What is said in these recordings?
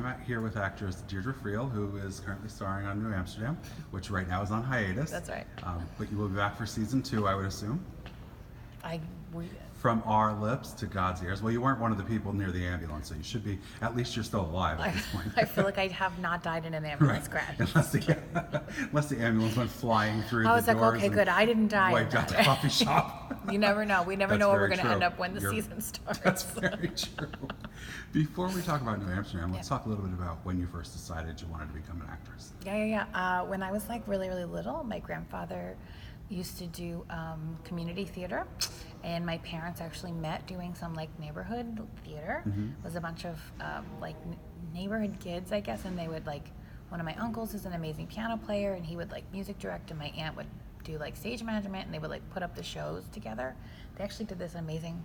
I'm here with actress Dierdre Friel, who is currently starring on New Amsterdam, which right now is on hiatus. That's right. But you will be back for season 2, I would assume. We From our lips to God's ears. Well, you weren't one of the people near the ambulance, so you should be, at least you're still alive at this point. I feel like I have not died in an ambulance crash. Unless the ambulance went flying through the I doors. was like, okay, good. I didn't die. Wiped out the coffee shop. You never know. We never That's know where very we're going to true. end up when the season starts. That's very true. Before we talk about New Amsterdam, let's talk a little bit about when you first decided you wanted to become an actress. Yeah. When I was like really, really little, my grandfather used to do community theater, and my parents actually met doing some like neighborhood theater. It was a bunch of neighborhood kids, I guess, and they would like, one of my uncles is an amazing piano player, and he would like music direct, and my aunt would do like stage management, and they would like put up the shows together. They actually did this amazing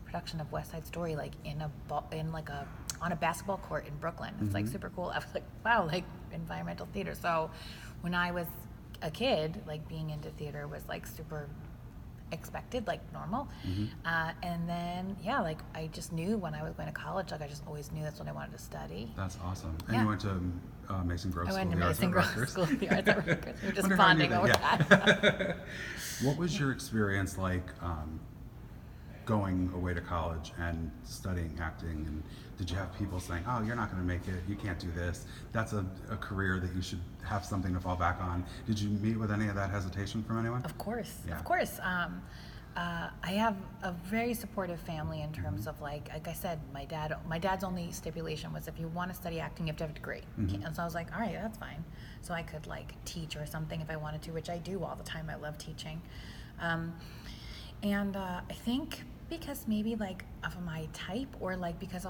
production of West Side Story like on a basketball court in Brooklyn. It's like super cool. I was like, wow, like environmental theater. So when I was a kid, like being into theater was like super expected, like normal. And then like I just knew when I was going to college, like I just always knew that's what I wanted to study. That's awesome. And you went to Mason Grove School I went of to the Arts Mason at Grove Rutgers. School of the Arts at Rutgers. We were just Wonder how you bonding did, over that. What was your experience like going away to college and studying acting? And did you have people saying, oh, you're not going to make it, you can't do this, that's a career that you should have something to fall back on? Did you meet with any of that hesitation from anyone? Of course. I have a very supportive family in terms of like I said, my dad's only stipulation was if you want to study acting, you have to have a degree. And so I was like, all right, that's fine. So I could like teach or something if I wanted to, which I do all the time. I love teaching. And I think because maybe like of my type, or like because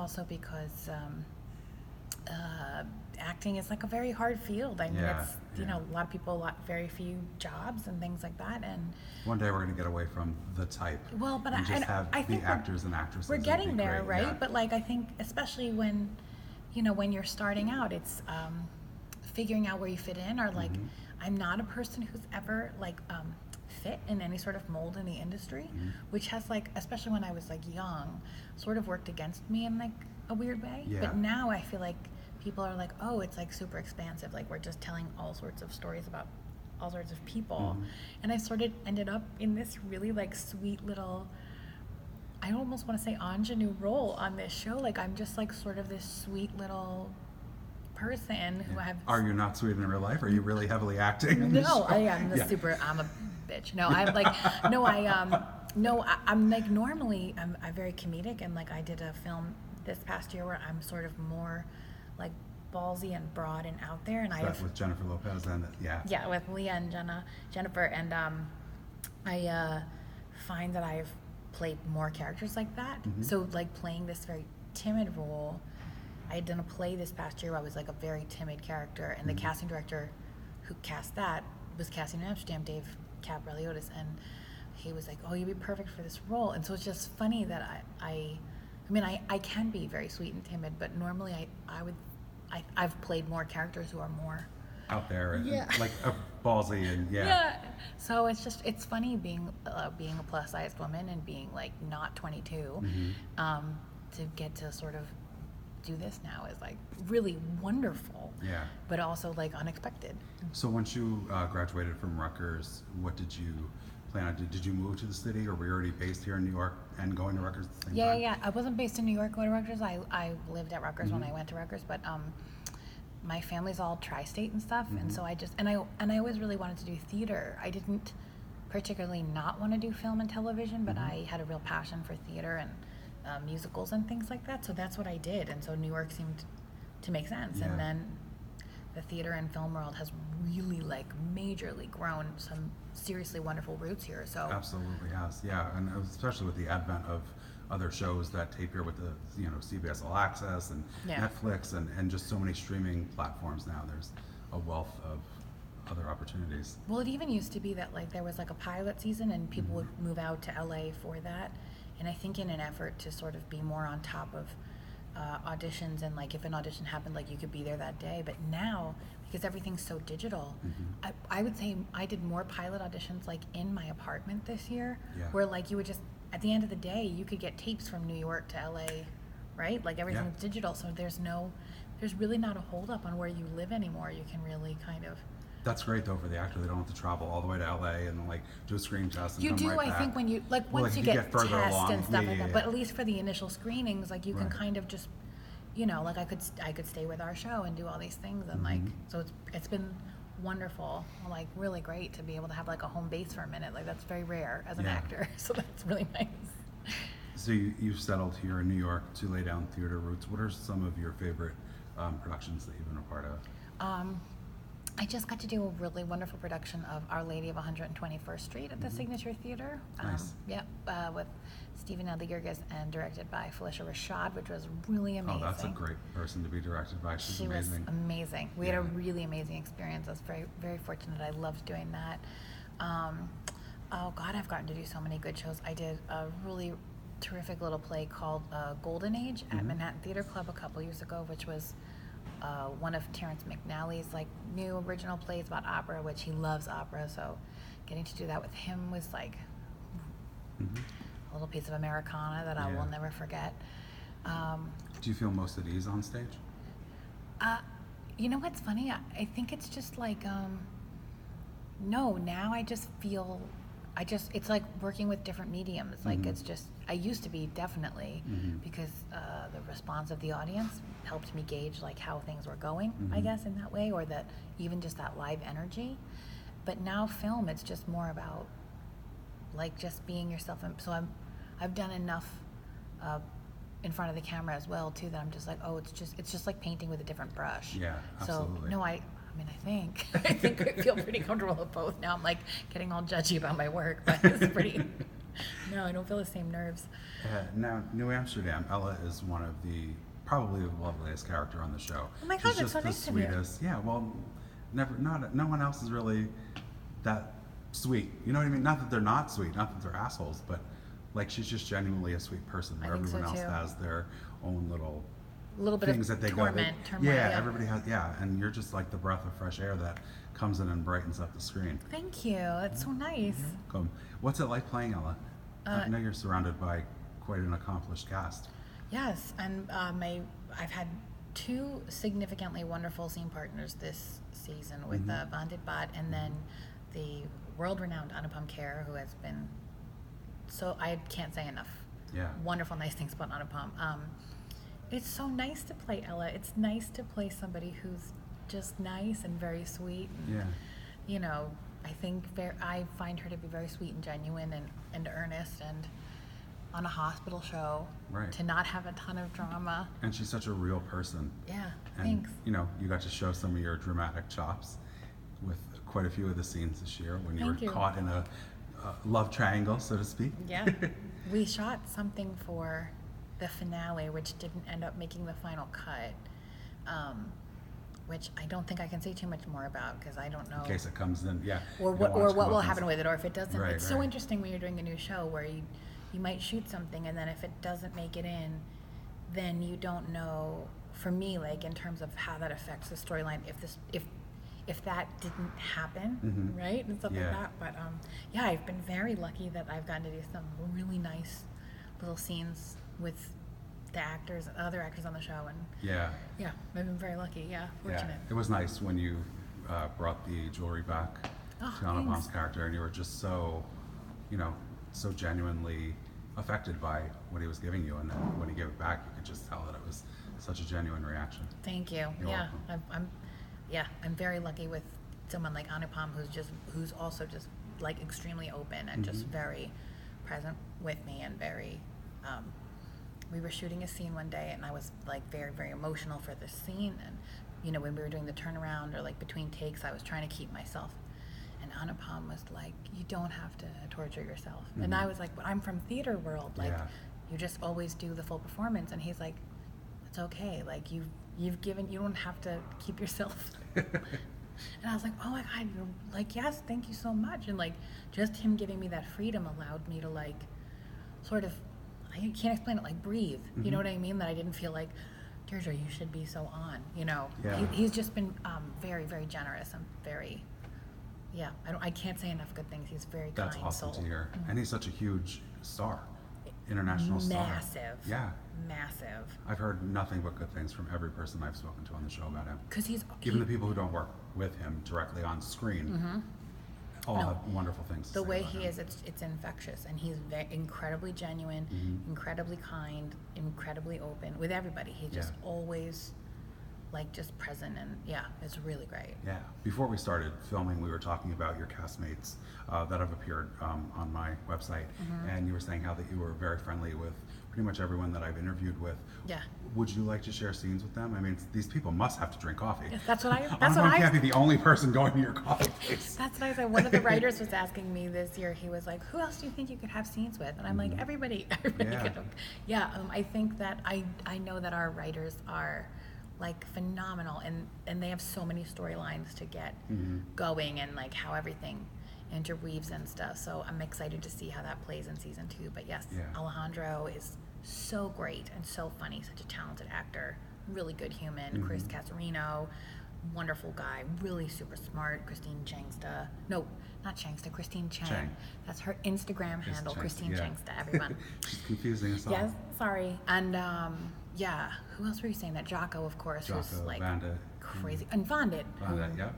acting is like a very hard field. I mean, it's a lot of people, very few jobs and things like that. And one day we're going to get away from the type. Well, but and just have I the think actors and actresses. we're getting there, great. right? Yeah. But like I think especially when you're starting out, it's figuring out where you fit in, or like I'm not a person who's ever like fit in any sort of mold in the industry, which has like, especially when I was like young, sort of worked against me in like a weird way. But now I feel like people are like, oh, it's like super expansive, like we're just telling all sorts of stories about all sorts of people. And I sort of ended up in this really like sweet little, I almost want to say ingenue role on this show. Like I'm just like sort of this sweet little person who have. Are you not sweet in real life? Are you really heavily acting in this No, show? I am I'm a bitch. No, I'm like, I'm like normally I'm very comedic, and like I did a film this past year where I'm sort of more like ballsy and broad and out there, and With Jennifer Lopez and with Leah and Jennifer, and I find that I've played more characters like that. So like playing this very timid role, I had done a play this past year where I was like a very timid character, and the casting director who cast that was casting in Amsterdam, Dave Cabraliotis, and he was like, oh, you'd be perfect for this role. And so it's just funny that I can be very sweet and timid, but normally I've played more characters who are more out there and like ballsy and So it's funny being a plus sized woman and being like not 22, to get to sort of do this now is like really wonderful, but also like unexpected. So once you graduated from Rutgers, what did you plan on? Did you move to the city, or were you already based here in New York and going to Rutgers at the same time? Yeah. I wasn't based in New York going to Rutgers. I lived at Rutgers when I went to Rutgers, but my family's all tri-state and stuff, and so I always really wanted to do theater. I didn't particularly not want to do film and television, but I had a real passion for theater and musicals and things like that, so that's what I did, and so New York seemed to make sense. And then the theater and film world has really like majorly grown some seriously wonderful roots here. So Absolutely has, and especially with the advent of other shows that tape here with the CBS All Access and Netflix and just so many streaming platforms now. There's a wealth of other opportunities. Well, it even used to be that like there was like a pilot season and people would move out to LA for that. And I think in an effort to sort of be more on top of auditions, and like if an audition happened, like you could be there that day. But now, because everything's so digital, I would say I did more pilot auditions like in my apartment this year, where like you would just, at the end of the day, you could get tapes from New York to LA, right? Like everything's digital, so there's there's really not a hold up on where you live anymore. You can really kind of. That's great though for the actor. They don't have to travel all the way to LA and like do a screen test and You come do, right I back. think, when you like Well, once like, you if get further tests along, and stuff yeah, like yeah, that. yeah. But at least for the initial screenings, like you can Right. kind of just, you know, like I could stay with our show and do all these things, and like so it's been wonderful, like really great to be able to have like a home base for a minute. Like that's very rare as an Yeah. actor, so that's really nice. So you've settled here in New York to lay down theater roots. What are some of your favorite productions that you've been a part of? I just got to do a really wonderful production of Our Lady of 121st Street at the Signature Theater. Nice. With Stephen Aldigerges and directed by Felicia Rashad, which was really amazing. Oh, that's a great person to be directed by. She's She amazing. was amazing. We had a Yeah. really amazing experience. I was very, very fortunate. I loved doing that. Oh God, I've gotten to do so many good shows. I did a really terrific little play called Golden Age at Manhattan Theater Club a couple years ago, which was one of Terrence McNally's like new original plays about opera, which he loves opera. So getting to do that with him was like a little piece of Americana that I Yeah. will never forget. Do you feel most at ease on stage? You know what's funny? I think it's just like, no, now I just feel, it's like working with different mediums. Like it's just, I used to be definitely, because the response of the audience helped me gauge like how things were going, I guess, in that way, or that even just that live energy. But now film, it's just more about like just being yourself. And so I've done enough in front of the camera as well too that I'm just like, oh, it's just like painting with a different brush. Yeah, absolutely. So no, I mean, I think I feel pretty comfortable with both. Now I'm like getting all judgy about my work, but it's pretty. No, I don't feel the same nerves. Now, New Amsterdam, Ella is one of probably the loveliest character on the show. Oh my God, She's that's just so the nice of you. sweetest. Yeah, well, no one else is really that sweet. You know what I mean? Not that they're not sweet, not that they're assholes, but like she's just genuinely a sweet person. Where I think so, everyone else too. has their own little Little bit things of that they torment, go. turmoil. Yeah, everybody has. Yeah, and you're just like the breath of fresh air that comes in and brightens up the screen. Thank you. That's so nice. Welcome. What's it like playing Ella? I know you're surrounded by quite an accomplished cast. Yes, and I've had two significantly wonderful scene partners this season with Vandit Bhatt and then the world-renowned Anupam Kher, who has been so, I can't say enough wonderful, nice things about Anupam. It's so nice to play Ella. It's nice to play somebody who's just nice and very sweet. And, Yeah. you know, I find her to be very sweet and genuine and earnest, and on a hospital show, Right. to not have a ton of drama. And she's such a real person. Yeah, And, thanks. you know, you got to show some of your dramatic chops with quite a few of the scenes this year when you Thank were you. caught in a love triangle, so to speak. Yeah. We shot something for the finale, which didn't end up making the final cut, which I don't think I can say too much more about because I don't know. In case it comes in, yeah. Or you what don't want it to will come up happen and- with it, or if it doesn't. Right, It's so right. interesting when you're doing a new show where you might shoot something, and then if it doesn't make it in, then you don't know. For me, like in terms of how that affects the storyline, if that didn't happen, right, and stuff Yeah. like that. But yeah, I've been very lucky that I've gotten to do some really nice little scenes with the other actors on the show, and Yeah. yeah, I've been very lucky. Yeah, fortunate. Yeah. It was nice when you brought the jewelry back Oh, to Anupam's thanks. character, and you were just so, you know, so genuinely affected by what he was giving you, and then when he gave it back, you could just tell that it was such a genuine reaction. Thank you. You're Yeah, welcome. I'm very lucky with someone like Anupam, who's also just like extremely open and just very present with me, and very. We were shooting a scene one day, and I was like very, very emotional for this scene, and you know, when we were doing the turnaround or like between takes, I was trying to keep myself. And Anupam was like, "You don't have to torture yourself." And I was like, "But I'm from theater world. Like, Yeah. you just always do the full performance." And he's like, "It's okay. Like you've given. You don't have to keep yourself." And I was like, "Oh my God, you're like, yes, thank you so much." And like, just him giving me that freedom allowed me to like, sort of, I can't explain it. Like breathe. You know what I mean? That I didn't feel like, Dierdre, you should be so on. You know. Yeah. He's just been very, very generous and very. Yeah, I can't say enough good things. He's very That's kind awesome soul. to hear. And he's such a huge star. international star. Massive. Yeah. Massive. I've heard nothing but good things from every person I've spoken to on the show about him. Because Even the people who don't work with him directly on screen all No. have wonderful things to the say way about he him. is, it's infectious, and he's incredibly genuine, incredibly kind, incredibly open with everybody. He's just always like just present, and yeah, it's really great. Yeah. Before we started filming, we were talking about your castmates that have appeared on my website, and you were saying how that you were very friendly with pretty much everyone that I've interviewed with. Yeah. Would you like to share scenes with them? I mean, these people must have to drink coffee. Yes, that's what I. Armand can't be the only person going to your coffee place. That's what I said. One of the writers was asking me this year. He was like, "Who else do you think you could have scenes with?" And I'm like, "Everybody, everybody." Yeah. Could. Yeah. I think that I know that our writers are like phenomenal, and they have so many storylines to get going, and like how everything interweaves and stuff. So I'm excited to see how that plays in season 2. But yes, Alejandro is so great and so funny, such a talented actor, really good human. Chris Casarino, wonderful guy, really super smart. Christine Changsta, no, not Changsta, Christine Chang. That's her Instagram handle, Christine Changsta, everyone. She's confusing us all. Yes, sorry. And yeah, who else were you saying? That Jocko, of course, who's Jocko, like Vanda. crazy. And Vondit. Vanda, yeah.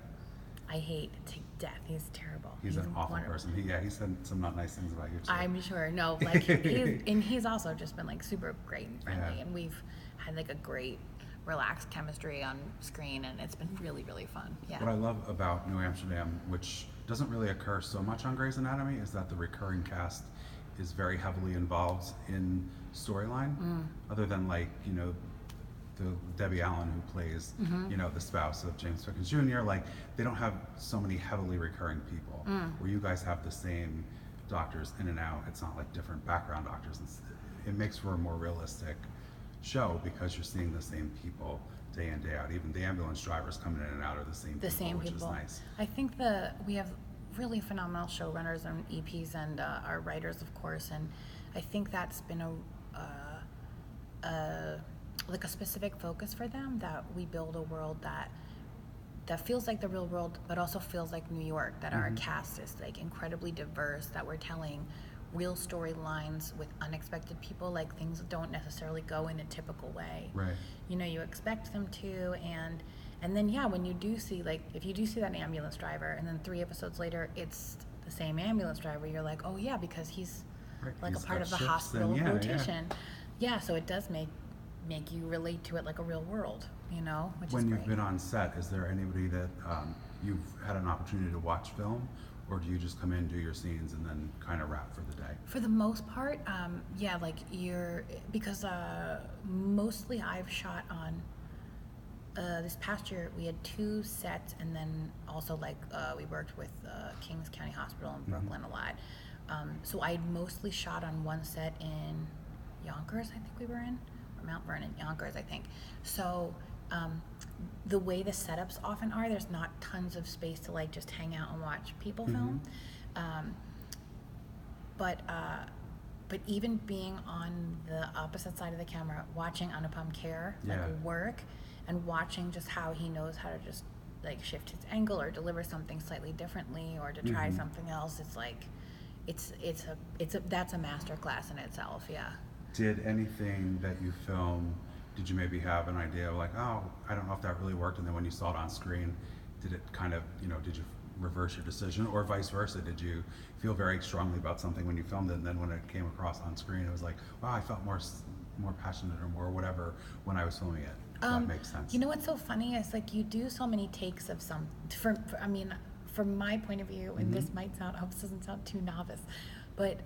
I hate to death. He's terrible. He's an awful wonderful. person. He said some not nice things about you too. I'm sure. No, like he's also just been like super great and friendly, and we've had like a great, relaxed chemistry on screen, and it's been really, really fun. Yeah. What I love about New Amsterdam, which doesn't really occur so much on Grey's Anatomy, is that the recurring cast is very heavily involved in storyline. Other than like the Debbie Allen who plays the spouse of James Pickens Jr. Like they don't have so many heavily recurring people. Where you guys have the same doctors in and out. It's not like different background doctors. It makes for a more realistic show because you're seeing the same people day in, day out. Even the ambulance drivers coming in and out are the same people, which is nice. I think we have really phenomenal showrunners and EPs and our writers, of course, and I think that's been like a specific focus for them, that we build a world that feels like the real world, but also feels like New York, that our cast is like incredibly diverse, that we're telling real storylines with unexpected people, like things don't necessarily go in a typical way. Right. You expect them to, and then when you do see, like, if you do see that ambulance driver and then 3 episodes later it's the same ambulance driver, you're like, oh yeah, because he's like He's a part got of the shifts hospital and rotation. Yeah, so it does make you relate to it like a real world, which When is you've great. been on set, is there anybody that you've had an opportunity to watch film, or do you just come in, do your scenes, and then kind of wrap for the day? For the most part, because mostly I've shot on, this past year we had 2 sets, and then also we worked with Kings County Hospital in Brooklyn a lot. So I mostly shot on 1 set in Yonkers, I think we were in, or Mount Vernon, Yonkers, I think. So the way the setups often are, there's not tons of space to like just hang out and watch people film. But even being on the opposite side of the camera, watching Anupam Kher work, and watching just how he knows how to just like shift his angle or deliver something slightly differently or to try something else, it's like that's a master class in itself. Did anything that you film, did you maybe have an idea of like, oh, I don't know if that really worked, and then when you saw it on screen, did it kind of, did you reverse your decision, or vice versa? Did you feel very strongly about something when you filmed it, and then when it came across on screen, it was like, wow, I felt more passionate or more whatever when I was filming it? If that makes sense. What's so funny is like you do so many takes of from my point of view, and this might sound, I hope this doesn't sound too novice, but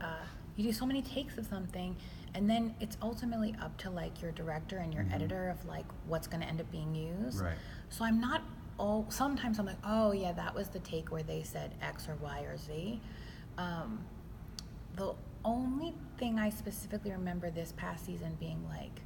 you do so many takes of something, and then it's ultimately up to like your director and your editor of like what's going to end up being used. Right. So sometimes I'm like, oh yeah, that was the take where they said X or Y or Z. The only thing I specifically remember this past season being like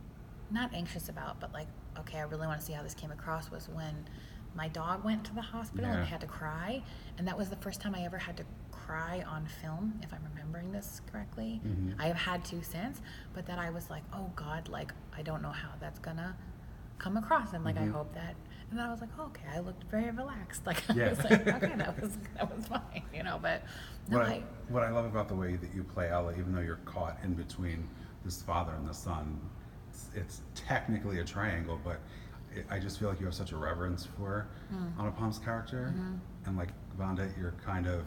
not anxious about, but like, okay, I really want to see how this came across, was when my dog went to the hospital and I had to cry, and that was the first time I ever had to cry on film, if I'm remembering this correctly. I have had to since, but that I was like, oh God, like I don't know how that's gonna come across, and like I hope that, and then I was like, oh, okay, I looked very relaxed, like I was like, okay, that was fine, but no, What I love about the way that you play Ella, even though you're caught in between this father and the son. It's technically a triangle, but I just feel like you have such a reverence for Anupam's character, and like Vonda, you're kind of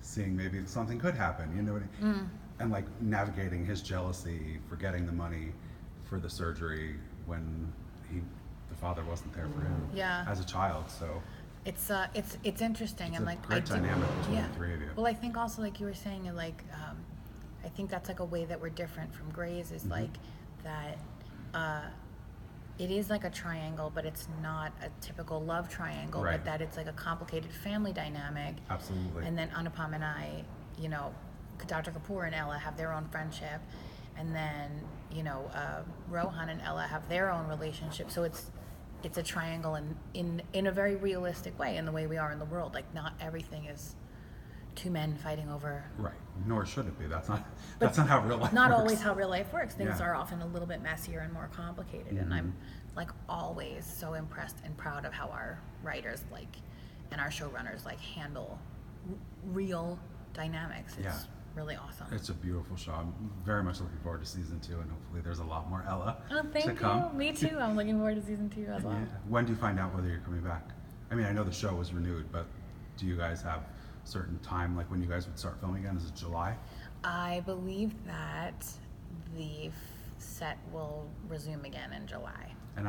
seeing maybe something could happen, you know what I mean? And like navigating his jealousy for getting the money for the surgery when the father wasn't there for him as a child. So it's interesting, it's and a like great dynamic between the three of you. Well, I think also like you were saying, like I think that's like a way that we're different from Grey's is like that. It is like a triangle, but it's not a typical love triangle, but that it's like a complicated family dynamic. Absolutely. And then Anupam and I, you know, Dr. Kapoor and Ella have their own friendship, and then you know Rohan and Ella have their own relationship. So it's a triangle in a very realistic way, in the way we are in the world. Like not everything is two men fighting over. Right. Nor should it be. That's not how real life Not works. always how real life works. Things are often a little bit messier and more complicated. And I'm like always so impressed and proud of how our writers and our showrunners handle real dynamics. It's really awesome. It's a beautiful show. I'm very much looking forward to season 2, and hopefully there's a lot more Ella thank to come. you. Me too. I'm looking forward to season 2 as well. Yeah. When do you find out whether you're coming back? I mean, I know the show was renewed, but do you guys have certain time, like when you guys would start filming again? Is it July? I believe that the set will resume again in July. And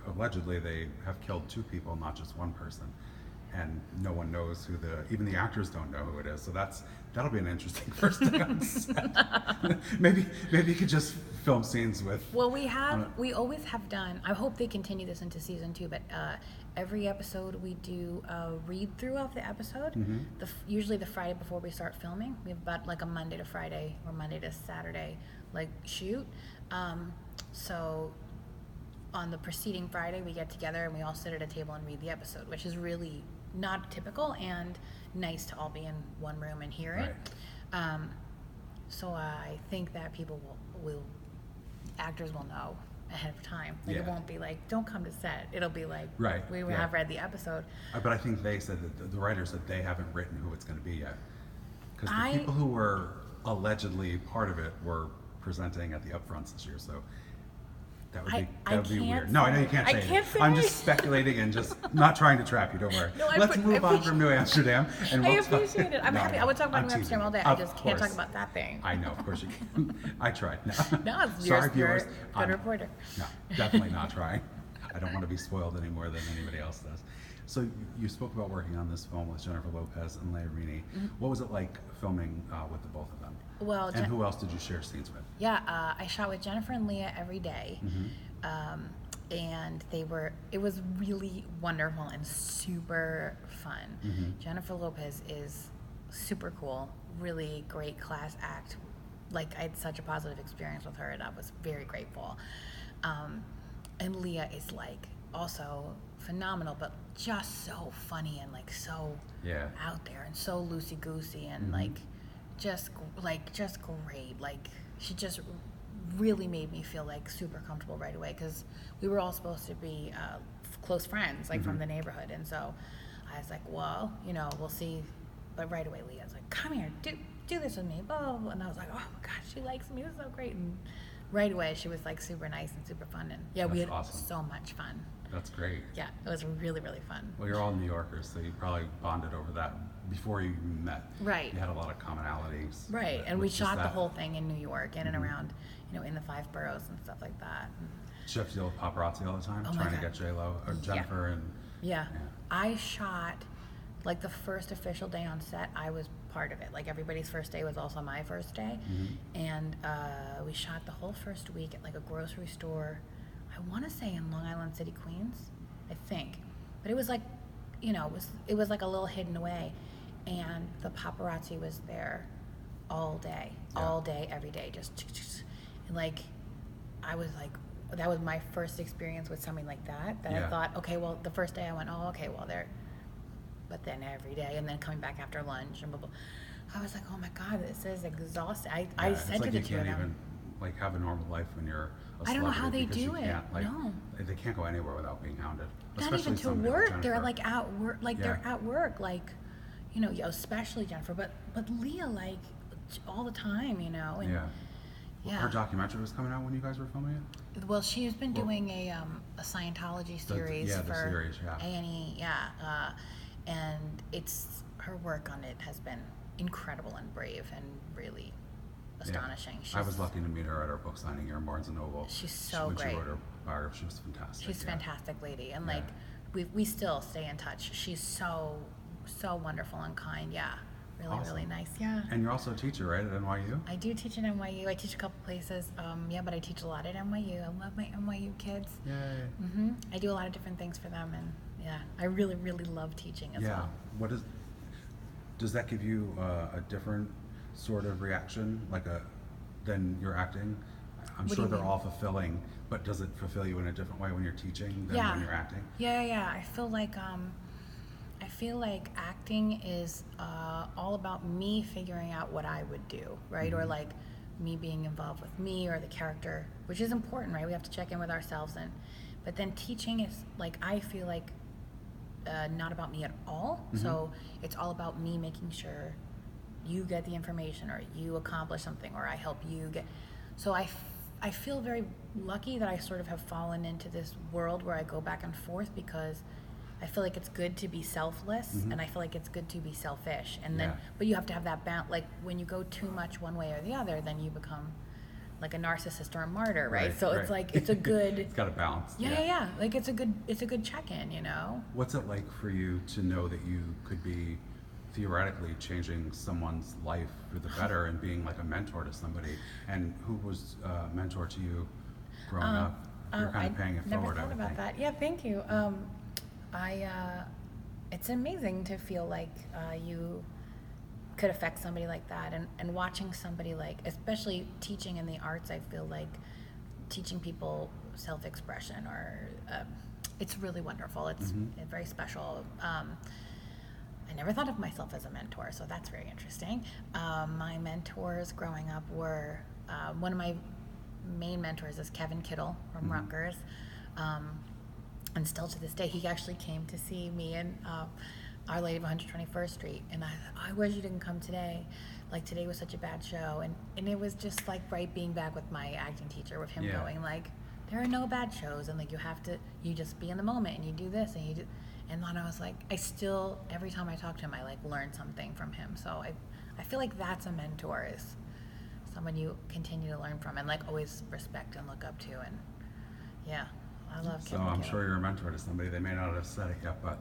allegedly they have killed 2 people, not just one person, and no one knows even the actors don't know who it is. So that'll be an interesting first day on set. maybe you could just film scenes with. Well, we always have done. I hope they continue this into season 2, but. Every episode we do a read through of the episode. Usually the Friday before we start filming. We have about like a Monday to Friday or Monday to Saturday shoot. So on the preceding Friday we get together and we all sit at a table and read the episode, which is really not typical and nice to all be in one room and hear it. So I think that people actors will know ahead of time. It won't be like, don't come to set. It'll be like, we have read the episode. But I think they said that the writers said they haven't written who it's going to be yet. Because the people who were allegedly part of it were presenting at the upfronts this year. So that would be weird. No, I know you can't say it. I'm just speculating and just not trying to trap you. Don't worry. Let's move on from New Amsterdam. And I appreciate it. I'm happy. I would talk about New Amsterdam all day. I just can't talk about that thing. I know, of course you can. I tried. No, sorry, viewers. Good reporter. No, definitely not trying. I don't want to be spoiled any more than anybody else does. So you spoke about working on this film with Jennifer Lopez and Leah Rini. What was it like filming with the both of them? Well, and who else did you share scenes with? Yeah, I shot with Jennifer and Leah every day. And it was really wonderful and super fun. Jennifer Lopez is super cool, really great class act. I had such a positive experience with her, and I was very grateful. And Leah is also phenomenal, but just so funny and so out there and so loosey goosey and just great. She just really made me feel super comfortable right away, because we were all supposed to be close friends from the neighborhood, and so I was like, well, we'll see. But right away Leah's like, come here, do this with me, blah, blah, blah. And I was like, oh my gosh, she likes me, this is so great. And right away she was super nice and super fun, and we had so much fun. That's great. Yeah, it was really, really fun. Well, you're all New Yorkers, so you probably bonded over that before you met. Right. You had a lot of commonalities. Right, and we shot the whole thing in New York, in and around, in the 5 boroughs and stuff like that. Did you have to deal with paparazzi all the time, trying to get J-Lo or Jennifer? And yeah. I shot, the first official day on set, I was part of it. Everybody's first day was also my first day. And we shot the whole first week at a grocery store, I want to say in Long Island City, Queens, I think. But it was it was a little hidden away. And the paparazzi was there all day, every day, just and I was that was my first experience with something like that. I thought, okay, well, the first day I went, oh, okay, well, but then every day, and then coming back after lunch and blah, blah. I was like, oh my God, this is exhausting. I said to the two of them, you can't even have a normal life when you're a celebrity. I don't know how they do it. No. They can't go anywhere without being hounded. Not even to work. They're at work. They're at work. Especially Jennifer, but Leah, all the time, and Yeah. Her documentary was coming out when you guys were filming it? Well, she's been doing a Scientology series the for series, yeah. A&E, and it's her work on it has been incredible and brave and really astonishing. I was lucky to meet her at her book signing here in Barnes and Noble. She's so when great. She wrote her biography, she was fantastic. She's a fantastic lady, and like we still stay in touch. She's so wonderful and kind. Yeah, really Awesome. really nice. Yeah. And you're also a teacher, right, at NYU? I do teach at NYU. I teach a couple places. But I teach a lot at NYU. I love my NYU kids. Yay. I do a lot of different things for them, and I really really love teaching as well. Does that give you a different sort of reaction, than your acting? I'm What do sure you they're mean? all fulfilling, but does it fulfill you in a different way when you're teaching than when you're acting? Yeah. I feel like acting is all about me figuring out what I would do, right? Or like me being involved with me or the character, which is important, right? We have to check in with ourselves, but then teaching is like, I feel like not about me at all. So it's all about me making sure you get the information or you accomplish something or I help you get. So I feel very lucky that I sort of have fallen into this world where I go back and forth, because I feel like it's good to be selfless and I feel like it's good to be selfish, and then but you have to have that balance. Like when you go too much one way or the other, then you become like a narcissist or a martyr, right? So it's like it's a good It's got a balance. Yeah. Like it's a good check-in, you know. What's it like for you to know that you could be theoretically changing someone's life for the better and being like a mentor to somebody? And who was a mentor to you growing up? You're kind of paying it forward. Never thought about that. Yeah, thank you. It's amazing to feel like you could affect somebody like that, and watching somebody like, especially teaching in the arts, I feel like teaching people self-expression or it's really wonderful. It's very special. I never thought of myself as a mentor, so that's very interesting. My mentors growing up were, one of my main mentors is Kevin Kittle from Rutgers, and still to this day, he actually came to see me in Our Lady of 121st Street, and I wish you didn't come today. Like, today was such a bad show, and it was just like being back with my acting teacher, with him going like, there are no bad shows, and like you just be in the moment, and you do this, and you do. And then I was like, every time I talk to him, I like learn something from him. So I feel like that's a mentor, is someone you continue to learn from and like always respect and look up to. And I love Kevin. So I'm Kittle. sure you're a mentor to somebody. They may not have said it yet, but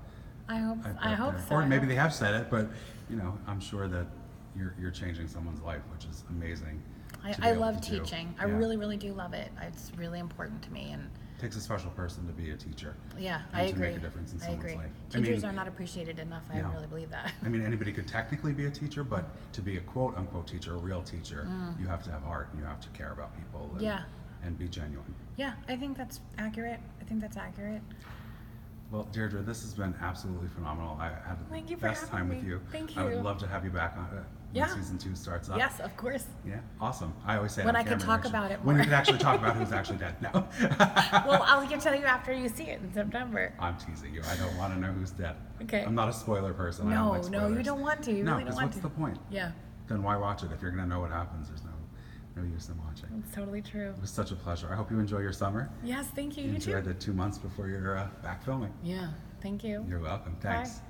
I hope so. Or maybe they have said it, but I'm sure that you're changing someone's life, which is amazing. I love teaching. I really, really do love it. It's really important to me, and it takes a special person to be a teacher. Yeah, and I to agree. make a difference in someone's life. Teachers are not appreciated enough. I really believe that. I mean, anybody could technically be a teacher, but to be a quote unquote teacher, a real teacher, you have to have heart and you have to care about people and be genuine. Yeah, I think that's accurate. Well, Dierdre, this has been absolutely phenomenal. I had Thank the you for best time having with me. you. Thank I would you. love to have you back on when season 2 starts up. Yes, of course. Yeah, awesome. I always say When on I could camera, talk actually. about it When you more. could actually talk about who's actually dead. No. Well, I'll tell you after you see it in September. I'm teasing you. I don't want to know who's dead. Okay. I'm not a spoiler person. I don't No, like spoilers. you don't want to. You no, really don't want what's to. the point? Yeah, Then why watch it if you're going to know what happens? There's no use in watching. it's totally true. It was such a pleasure. I hope you enjoy your summer. Yes, thank you. You Enjoy too. the 2 months before you're back filming. Yeah, thank you. You're welcome. Thanks. Bye.